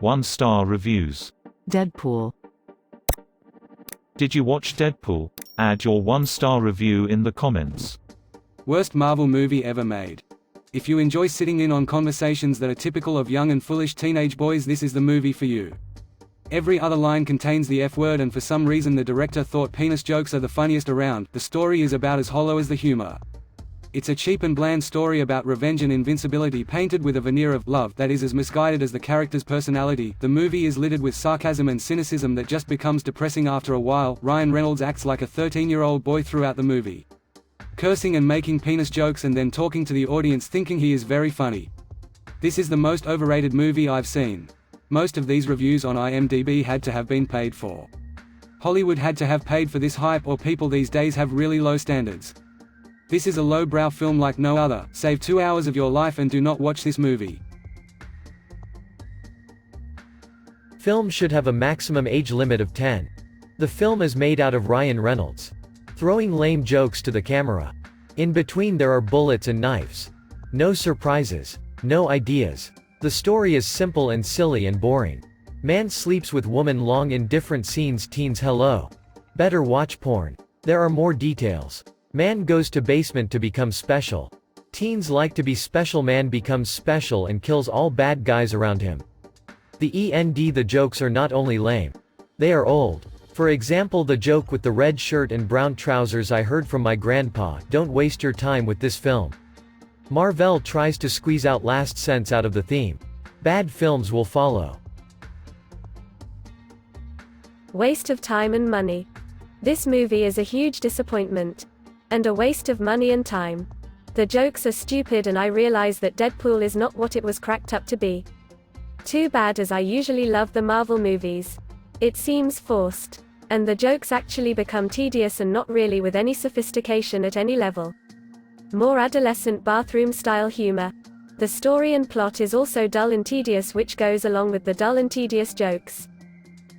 1-star reviews. Deadpool. Did you watch Deadpool? Add your 1-star review in the comments. Worst Marvel movie ever made. If you enjoy sitting in on conversations that are typical of young and foolish teenage boys, this is the movie for you. Every other line contains the F-word, and for some reason the director thought penis jokes are the funniest around. The story is about as hollow as the humor. It's a cheap and bland story about revenge and invincibility painted with a veneer of love that is as misguided as the character's personality. The movie is littered with sarcasm and cynicism that just becomes depressing after a while. Ryan Reynolds acts like a 13-year-old boy throughout the movie, cursing and making penis jokes and then talking to the audience thinking he is very funny. This is the most overrated movie I've seen. Most of these reviews on IMDB had to have been paid for. Hollywood had to have paid for this hype, or people these days have really low standards. This is a low-brow film like no other. Save 2 hours of your life and do not watch this movie. Film should have a maximum age limit of 10. The film is made out of Ryan Reynolds throwing lame jokes to the camera. In between there are bullets and knives. No surprises. No ideas. The story is simple and silly and boring. Man sleeps with woman long in different scenes. Teens hello. Better watch porn. There are more details. Man goes to basement to become special. Teens like to be special. Man becomes special and kills all bad guys around him. The jokes are not only lame. They are old. For example, the joke with the red shirt and brown trousers I heard from my grandpa. Don't waste your time with this film. Marvel tries to squeeze out last cents out of the theme. Bad films will follow. Waste of time and money. This movie is a huge disappointment. And a waste of money and time. The jokes are stupid, and I realize that Deadpool is not what it was cracked up to be. Too bad, as I usually love the Marvel movies. It seems forced. And the jokes actually become tedious and not really with any sophistication at any level. More adolescent bathroom-style humor. The story and plot is also dull and tedious, which goes along with the dull and tedious jokes.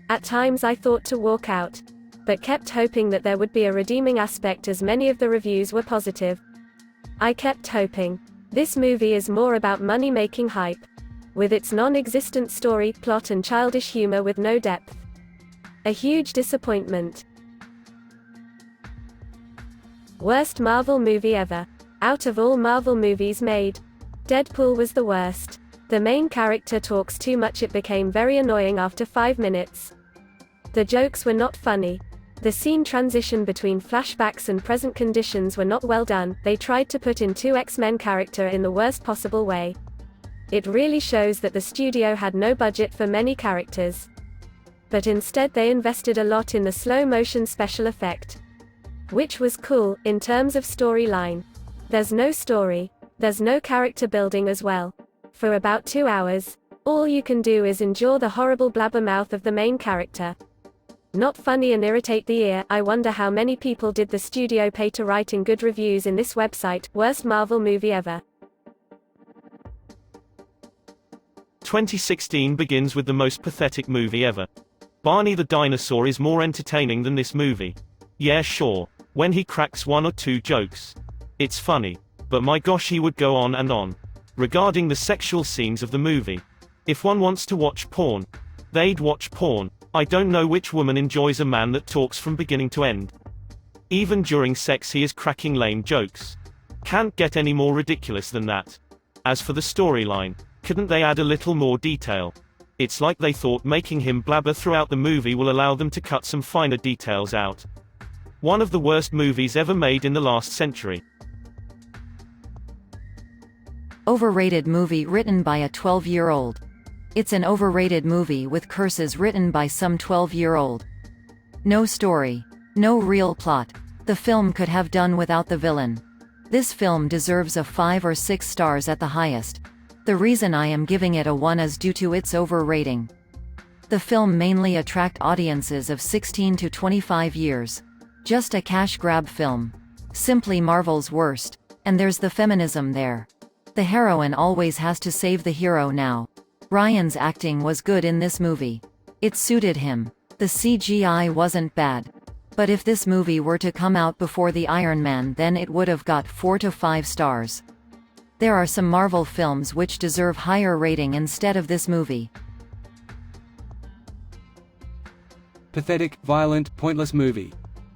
At times I thought to walk out, but kept hoping that there would be a redeeming aspect, as many of the reviews were positive. I kept hoping. This movie is more about money-making hype, with its non-existent story, plot and childish humor with no depth. A huge disappointment. Worst Marvel movie ever. Out of all Marvel movies made, Deadpool was the worst. The main character talks too much. It became very annoying after 5 minutes. The jokes were not funny. The scene transition between flashbacks and present conditions were not well done. They tried to put in 2 X-Men character in the worst possible way. It really shows that the studio had no budget for many characters. But instead they invested a lot in the slow-motion special effect, which was cool. In terms of storyline, there's no story. There's no character building as well. For about 2 hours, all you can do is endure the horrible blabbermouth of the main character. Not funny and irritate the ear. I wonder how many people did the studio pay to write in good reviews in this website. Worst Marvel movie ever. 2016 begins with the most pathetic movie ever. Barney the dinosaur is more entertaining than this movie. Yeah, sure, when he cracks 1 or 2 jokes, it's funny, but my gosh, he would go on and on. Regarding the sexual scenes of the movie, if one wants to watch porn, they'd watch porn. I don't know which woman enjoys a man that talks from beginning to end. Even during sex he is cracking lame jokes. Can't get any more ridiculous than that. As for the storyline, couldn't they add a little more detail? It's like they thought making him blabber throughout the movie will allow them to cut some finer details out. One of the worst movies ever made in the last century. Overrated movie written by a 12-year-old. It's an overrated movie with curses written by some 12-year-old. No story. No real plot. The film could have done without the villain. This film deserves a 5 or 6 stars at the highest. The reason I am giving it a 1 is due to its overrating. The film mainly attract audiences of 16 to 25 years. Just a cash grab film. Simply Marvel's worst. And there's the feminism there. The heroine always has to save the hero now. Ryan's acting was good in this movie. It suited him. The CGI wasn't bad. But if this movie were to come out before the Iron Man, then it would have got 4 to 5 stars. There are some Marvel films which deserve higher rating instead of this movie. Pathetic, violent, pointless movie.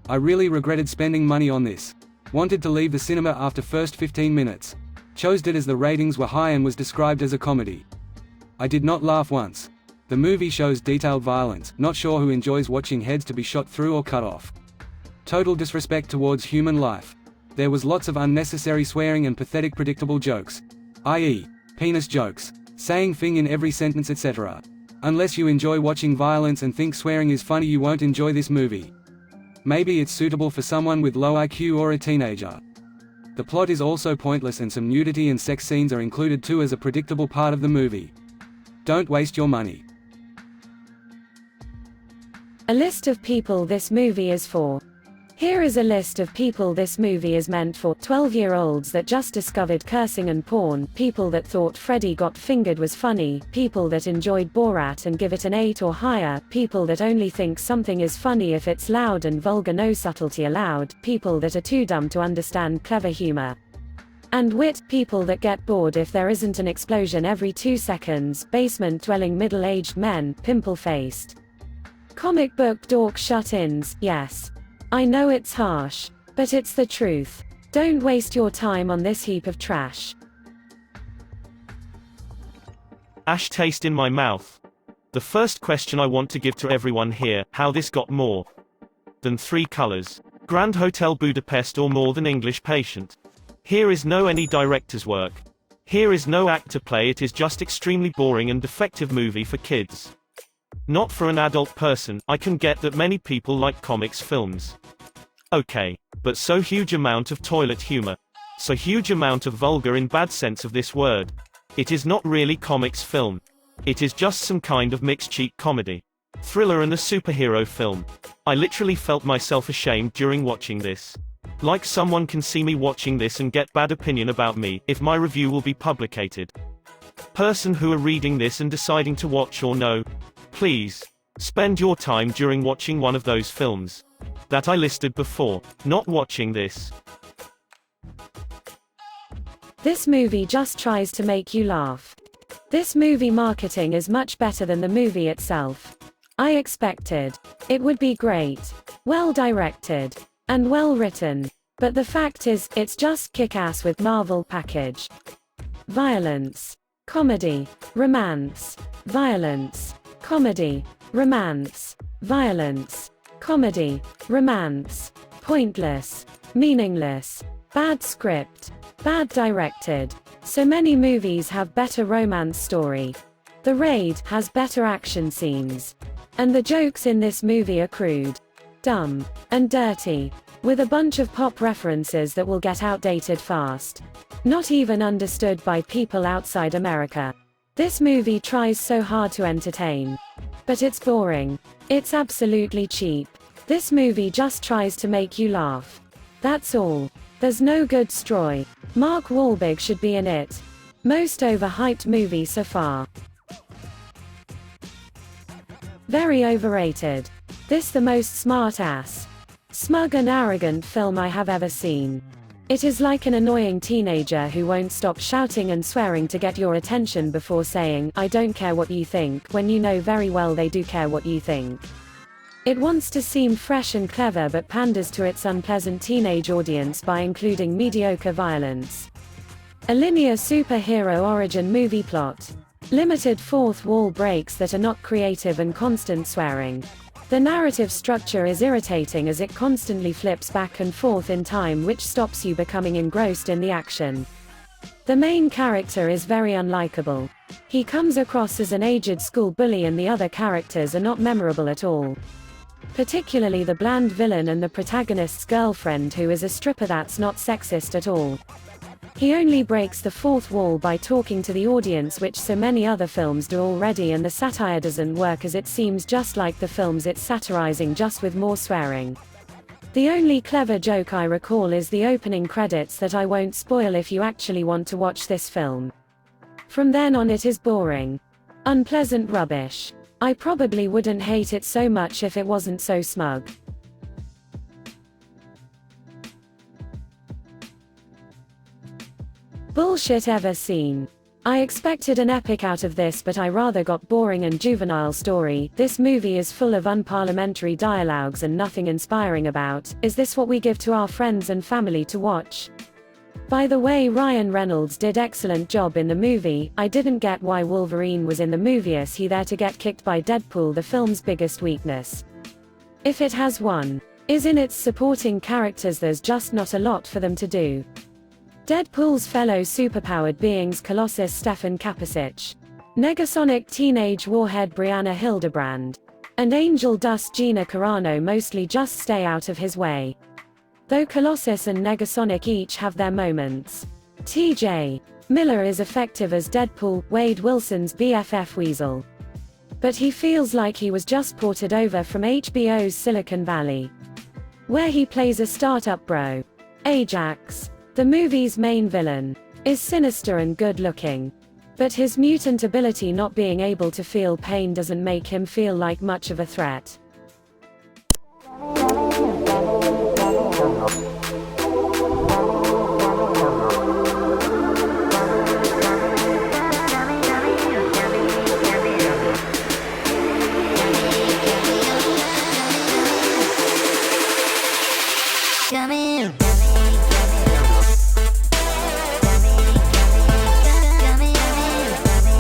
I really regretted spending money on this. Wanted to leave the cinema after first 15 minutes. Chose it as the ratings were high and was described as a comedy. I did not laugh once. The movie shows detailed violence, not sure who enjoys watching heads to be shot through or cut off. Total disrespect towards human life. There was lots of unnecessary swearing and pathetic predictable jokes. I.e., penis jokes, saying thing in every sentence etc. Unless you enjoy watching violence and think swearing is funny, you won't enjoy this movie. Maybe it's suitable for someone with low IQ or a teenager. The plot is also pointless and some nudity and sex scenes are included too as a predictable part of the movie. Don't waste your money. A list of people this movie is for. Here is a list of people this movie is meant for: 12-year-olds that just discovered cursing and porn, people that thought Freddy Got Fingered was funny, people that enjoyed Borat and give it an 8 or higher, people that only think something is funny if it's loud and vulgar, no subtlety allowed, people that are too dumb to understand clever humor and wit, people that get bored if there isn't an explosion every 2 seconds, basement-dwelling middle-aged men, pimple-faced comic book dork shut-ins. Yes, I know it's harsh, but it's the truth. Don't waste your time on this heap of trash. Ash taste in my mouth. The first question I want to give to everyone here: how this got more than 3 colors. Grand Hotel Budapest or more than English Patient. Here is no any director's work. Here is no actor play. It is just extremely boring and defective movie for kids. Not for an adult person. I can get that many people like comics films. Okay. But so huge amount of toilet humor. So huge amount of vulgar in bad sense of this word. It is not really comics film. It is just some kind of mixed cheap comedy, thriller and a superhero film. I literally felt myself ashamed during watching this. Like someone can see me watching this and get bad opinion about me, if my review will be publicated. Person who are reading this and deciding to watch or no, please spend your time during watching one of those films that I listed before, not watching this. This movie just tries to make you laugh. This movie marketing is much better than the movie itself. I expected it would be great, well directed, and well written. But the fact is, it's just kick-ass with Marvel package. Violence, comedy, romance, violence, comedy, romance, violence, comedy, romance, pointless, meaningless, bad script, bad directed. So many movies have better romance story. The Raid has better action scenes. And the jokes in this movie are crude, dumb, and dirty, with a bunch of pop references that will get outdated fast. Not even understood by people outside America. This movie tries so hard to entertain. But it's boring. It's absolutely cheap. This movie just tries to make you laugh. That's all. There's no good story. Mark Wahlberg should be in it. Most overhyped movie so far. Very overrated. This the most smart-ass, smug and arrogant film I have ever seen. It is like an annoying teenager who won't stop shouting and swearing to get your attention before saying, "I don't care what you think," when you know very well they do care what you think. It wants to seem fresh and clever but panders to its unpleasant teenage audience by including mediocre violence. A linear superhero origin movie plot. Limited fourth wall breaks that are not creative and constant swearing. The narrative structure is irritating as it constantly flips back and forth in time, which stops you becoming engrossed in the action. The main character is very unlikable. He comes across as an aged school bully and the other characters are not memorable at all. Particularly the bland villain and the protagonist's girlfriend, who is a stripper that's not sexist at all. He only breaks the fourth wall by talking to the audience, which so many other films do already, and the satire doesn't work as it seems just like the films it's satirizing, just with more swearing. The only clever joke I recall is the opening credits that I won't spoil if you actually want to watch this film. From then on it is boring. Unpleasant rubbish. I probably wouldn't hate it so much if it wasn't so smug. Bullshit ever seen. I expected an epic out of this, but I rather got boring and juvenile story. This movie is full of unparliamentary dialogues and nothing inspiring about. Is this what we give to our friends and family to watch? By the way, Ryan Reynolds did excellent job in the movie. I didn't get why Wolverine was in the movie. Is he there to get kicked by Deadpool? The film's biggest weakness, if it has one, is in its supporting characters. There's just not a lot for them to do. Deadpool's fellow superpowered beings: Colossus Stefan Kapicic, Negasonic Teenage Warhead Brianna Hildebrand, and Angel Dust Gina Carano, mostly just stay out of his way. Though Colossus and Negasonic each have their moments. T.J. Miller is effective as Deadpool, Wade Wilson's BFF Weasel. But he feels like he was just ported over from HBO's Silicon Valley, where he plays a startup bro. Ajax, the movie's main villain, is sinister and good-looking. But his mutant ability, not being able to feel pain, doesn't make him feel like much of a threat. Come here.